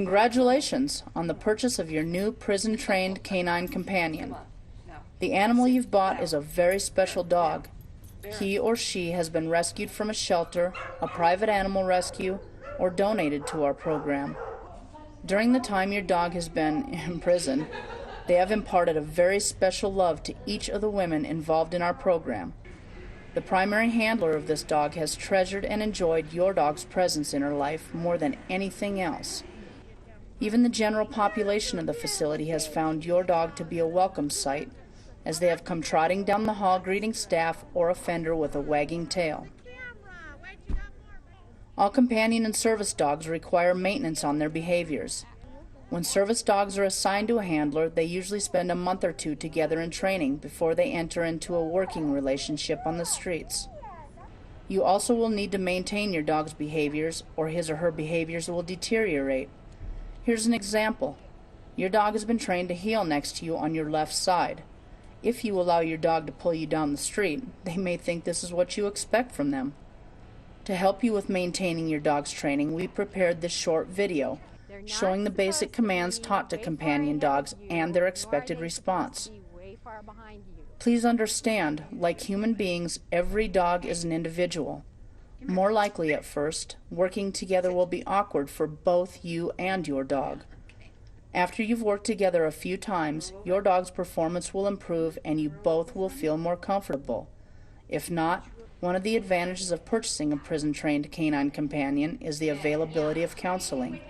Congratulations on the purchase of your new prison-trained canine companion. The animal you've bought is a very special dog. He or she has been rescued from a shelter, a private animal rescue, or donated to our program. During the time your dog has been in prison, they have imparted a very special love to each of the women involved in our program. The primary handler of this dog has treasured and enjoyed your dog's presence in her life more than anything else. Even the general population of the facility has found your dog to be a welcome sight, as they have come trotting down the hall greeting staff or offender with a wagging tail. All companion and service dogs require maintenance on their behaviors. When service dogs are assigned to a handler, they usually spend a month or two together in training before they enter into a working relationship on the streets. You also will need to maintain your dog's behaviors, or his or her behaviors will deteriorate. Here's an example. Your dog has been trained to heel next to you on your left side. If you allow your dog to pull you down the street, they may think this is what you expect from them. To help you with maintaining your dog's training, we prepared this short video showing the basic commands taught to companion dogs and their expected response. Please understand, like human beings, every dog is an individual. More likely at first, working together will be awkward for both you and your dog. After you've worked together a few times, your dog's performance will improve and you both will feel more comfortable. If not, one of the advantages of purchasing a prison-trained canine companion is the availability of counseling.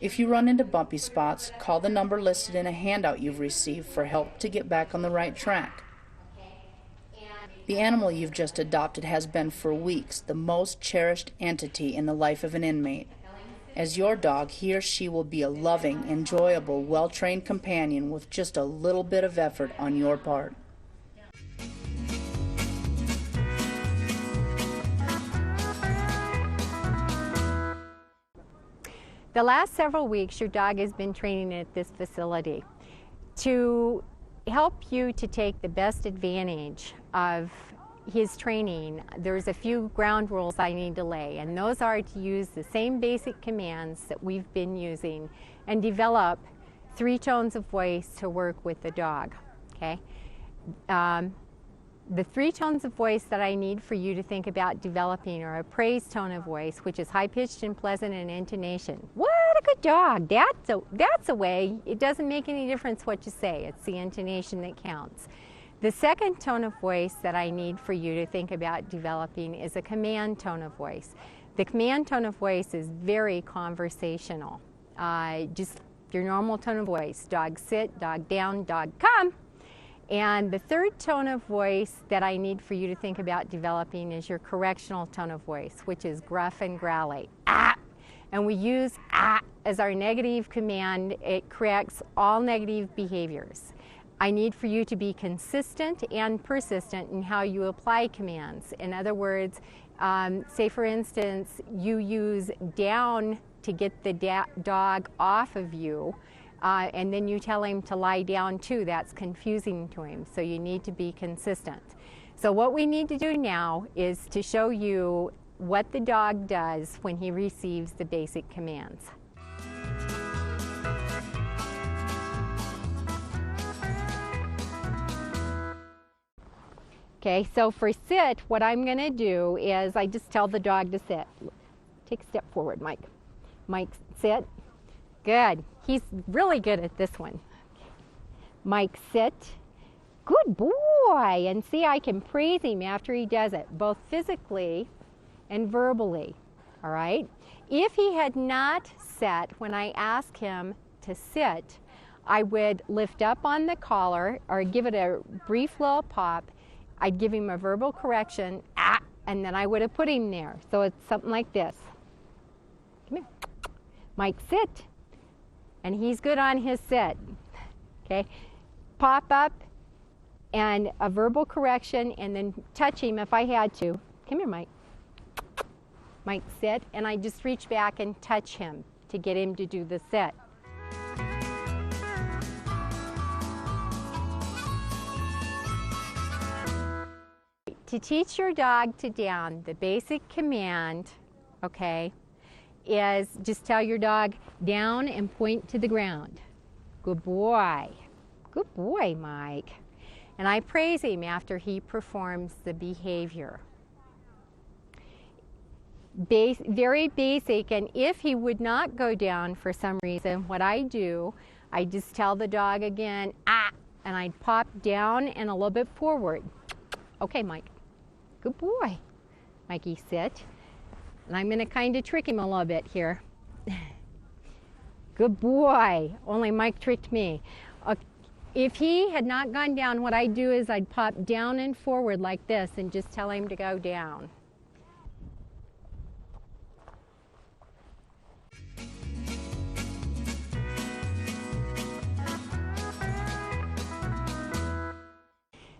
If you run into bumpy spots, call the number listed in a handout you've received for help to get back on the right track. The animal you've just adopted has been for weeks the most cherished entity in the life of an inmate. As your dog, he or she will be a loving, enjoyable, well-trained companion with just a little bit of effort on your part. The last several weeks, your dog has been training at this facility. To help you to take the best advantage of his training, there's a few ground rules I need to lay, and those are to use the same basic commands that we've been using and develop 3 tones of voice to work with the dog, okay? The 3 tones of voice that I need for you to think about developing are a praise tone of voice, which is high-pitched and pleasant in intonation. What a good dog! That's a way. It doesn't make any difference what you say. It's the intonation that counts. The second tone of voice that I need for you to think about developing is a command tone of voice. The command tone of voice is very conversational. Just your normal tone of voice. Dog sit, dog down, dog come. And the third tone of voice that I need for you to think about developing is your correctional tone of voice, which is gruff and growly. Ah! And we use ah as our negative command. It corrects all negative behaviors. I need for you to be consistent and persistent in how you apply commands. In other words, say for instance, you use down to get the dog off of you, and then you tell him to lie down too. That's confusing to him, so you need to be consistent. So what we need to do now is to show you what the dog does when he receives the basic commands. Okay, so for sit, what I'm going to do is I just tell the dog to sit. Take a step forward, Mike. Mike, sit. Good. He's really good at this one. Mike, sit. Good boy. And see, I can praise him after he does it, both physically and verbally. All right? If he had not sat when I ask him to sit, I would lift up on the collar or give it a brief little pop. I'd give him a verbal correction, ah, and then I would have put him there. So it's something like this. Come here. Mike, sit. And he's good on his sit. Okay? Pop up and a verbal correction, and then touch him if I had to. Come here, Mike. Mike, sit. And I just reach back and touch him to get him to do the sit. To teach your dog to down, the basic command, okay, is just tell your dog down and point to the ground. Good boy. Good boy, Mike. And I praise him after he performs the behavior. Very basic, and if he would not go down for some reason, what I do, I just tell the dog again, ah, and I pop down and a little bit forward. Okay, Mike. Good boy. Mikey, sit. And I'm going to kind of trick him a little bit here. Good boy. Only Mike tricked me. If he had not gone down, what I'd do is I'd pop down and forward like this and just tell him to go down.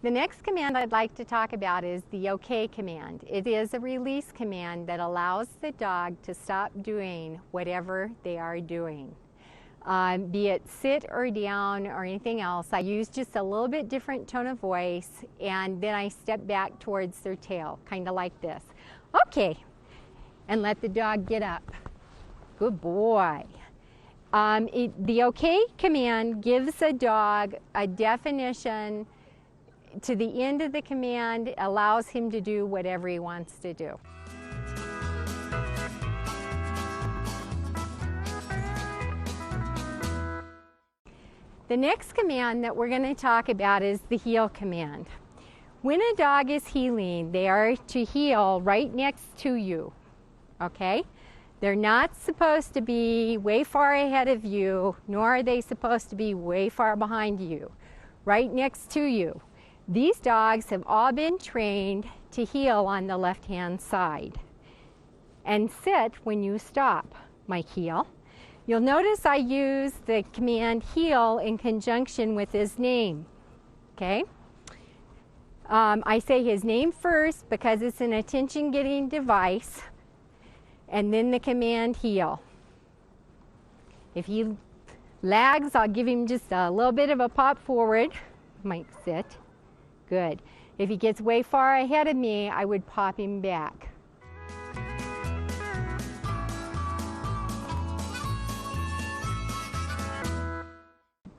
The next command I'd like to talk about is the OK command. It is a release command that allows the dog to stop doing whatever they are doing. Be it sit or down or anything else, I use just a little bit different tone of voice, and then I step back towards their tail, kind of like this. Okay, and let the dog get up. Good boy. The OK command gives a dog a definition to the end of the command, allows him to do whatever he wants to do. The next command that we're going to talk about is the heel command. When a dog is heeling, they are to heel right next to you, okay? They're not supposed to be way far ahead of you, nor are they supposed to be way far behind you, right next to you. These dogs have all been trained to heel on the left-hand side. And sit when you stop, Mike, heel. You'll notice I use the command heel in conjunction with his name, okay? I say his name first because it's an attention-getting device, and then the command heel. If he lags, I'll give him just a little bit of a pop forward. Mike, sit. Good. If he gets way far ahead of me, I would pop him back.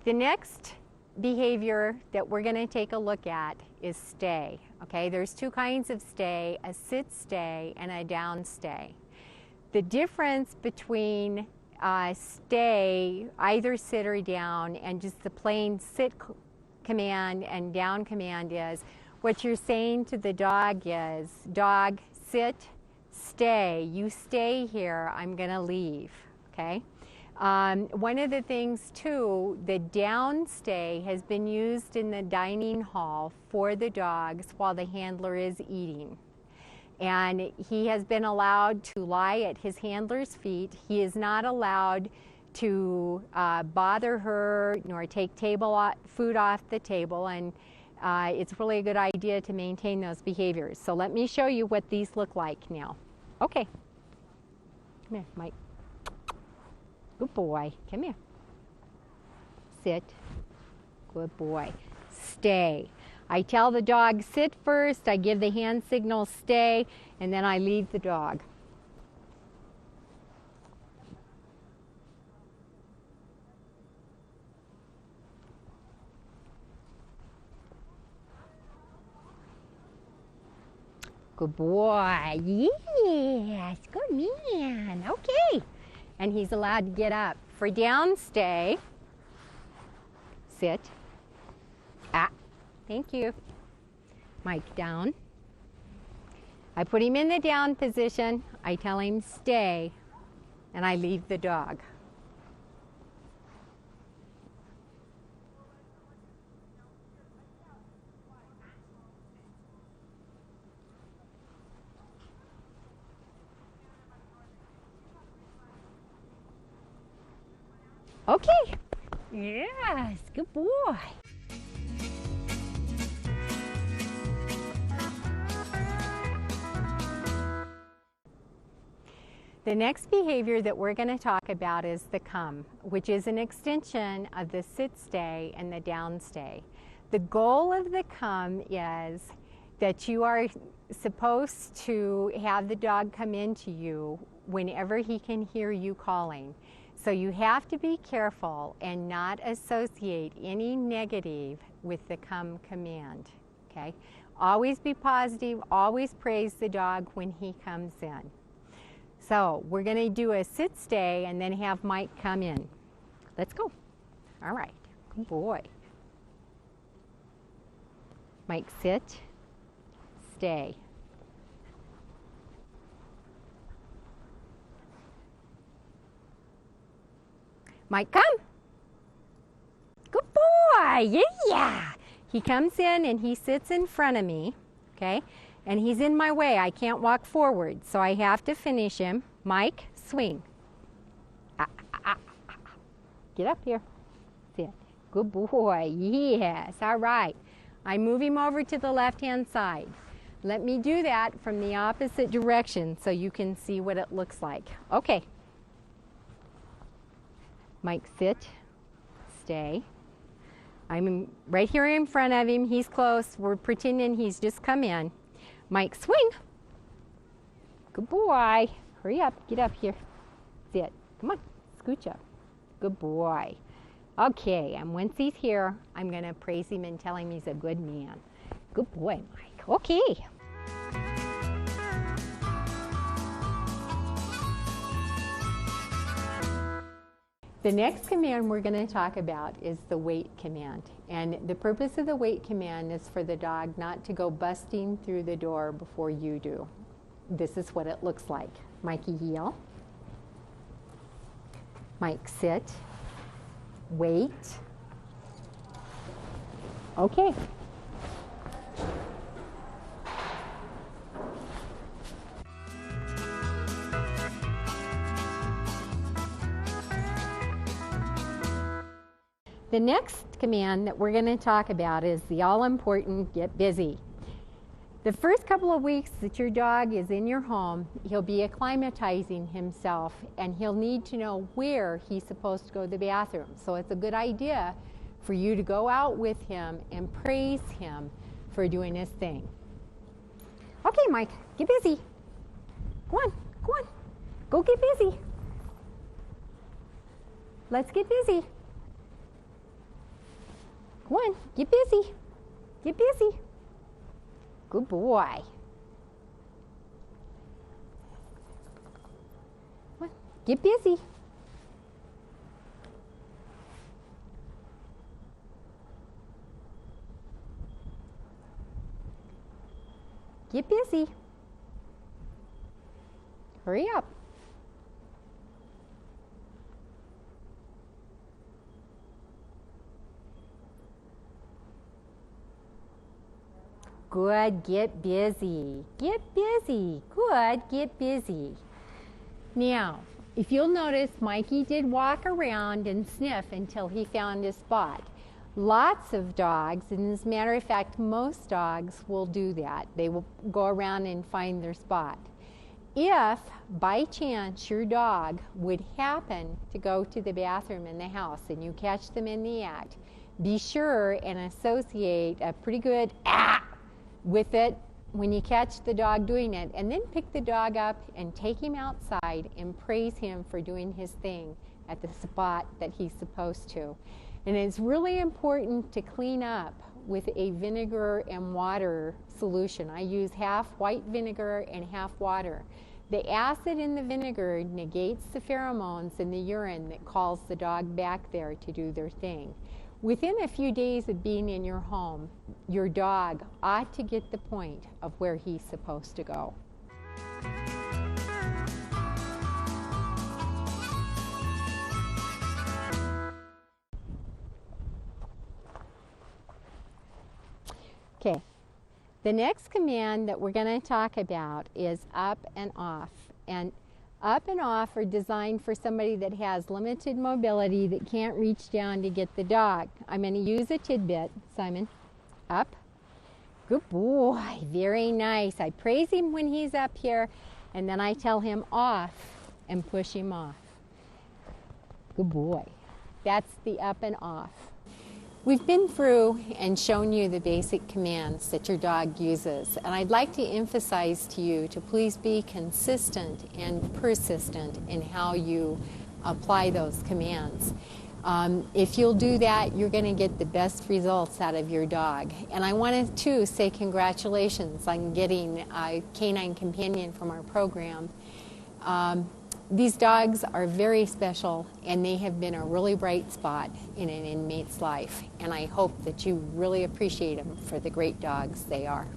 The next behavior that we're going to take a look at is stay. Okay, there's two kinds of stay, a sit stay and a down stay. The difference between stay, either sit or down, and just the plain sit command and down command is what you're saying to the dog is, dog, sit, stay, you stay here, I'm going to leave, okay? One of the things too, the down stay has been used in the dining hall for the dogs while the handler is eating. And he has been allowed to lie at his handler's feet. He is not allowed to bother her nor take food off the table, and it's really a good idea to maintain those behaviors. So let me show you what these look like now. Okay. Come here, Mike. Good boy. Come here. Sit. Good boy. Stay. I tell the dog sit first, I give the hand signal stay, and then I leave the dog. Good boy. Yes, good man. Okay. And he's allowed to get up. For down stay, sit. Ah, thank you. Mike, down. I put him in the down position. I tell him stay, and I leave the dog. Okay. Yes, good boy. The next behavior that we're going to talk about is the come, which is an extension of the sit stay and the down stay. The goal of the come is that you are supposed to have the dog come into you whenever he can hear you calling. So you have to be careful and not associate any negative with the come command, okay? Always be positive, always praise the dog when he comes in. So we're going to do a sit stay and then have Mike come in. Let's go. All right, good boy. Mike, sit, stay. Mike, come. Good boy, yeah. He comes in and he sits in front of me, okay? And he's in my way. I can't walk forward, so I have to finish him. Mike, swing. Get up here. Sit. Good boy, yes, all right. I move him over to the left-hand side. Let me do that from the opposite direction so you can see what it looks like. Okay. Mike, sit, stay. I'm right here in front of him. He's close. We're pretending he's just come in. Mike, swing. Good boy. Hurry up. Get up here. Sit. Come on. Scooch up. Good boy. Okay, and once he's here, I'm going to praise him and tell him he's a good man. Good boy, Mike. Okay. The next command we're going to talk about is the wait command. And the purpose of the wait command is for the dog not to go busting through the door before you do. This is what it looks like. Mikey, heel. Mike, sit. Wait. Okay. The next command that we're going to talk about is the all-important get busy. The first couple of weeks that your dog is in your home, he'll be acclimatizing himself and he'll need to know where he's supposed to go to the bathroom. So it's a good idea for you to go out with him and praise him for doing his thing. Okay, Mike, get busy. Go on, go on. Go get busy. Let's get busy. Go on, get busy. Get busy. Good boy. What? Get busy. Get busy. Hurry up. Good, get busy. Get busy. Good, get busy. Now, if you'll notice, Mikey did walk around and sniff until he found his spot. Lots of dogs, and as a matter of fact, most dogs will do that. They will go around and find their spot. If, by chance, your dog would happen to go to the bathroom in the house and you catch them in the act, be sure and associate a pretty good with it when you catch the dog doing it, and then pick the dog up and take him outside and praise him for doing his thing at the spot that he's supposed to. And it's really important to clean up with a vinegar and water solution. I use half white vinegar and half water. The acid in the vinegar negates the pheromones in the urine that calls the dog back there to do their thing. Within a few days of being in your home, your dog ought to get the point of where he's supposed to go. Okay, the next command that we're going to talk about is up and off. And up and off are designed for somebody that has limited mobility that can't reach down to get the dog. I'm going to use a tidbit, Simon. Up. Good boy. Very nice. I praise him when he's up here, and then I tell him off and push him off. Good boy. That's the up and off. We've been through and shown you the basic commands that your dog uses, and I'd like to emphasize to you to please be consistent and persistent in how you apply those commands. If you'll do that, you're going to get the best results out of your dog. And I wanted to say congratulations on getting a canine companion from our program. These dogs are very special, and they have been a really bright spot in an inmate's life. And I hope that you really appreciate them for the great dogs they are.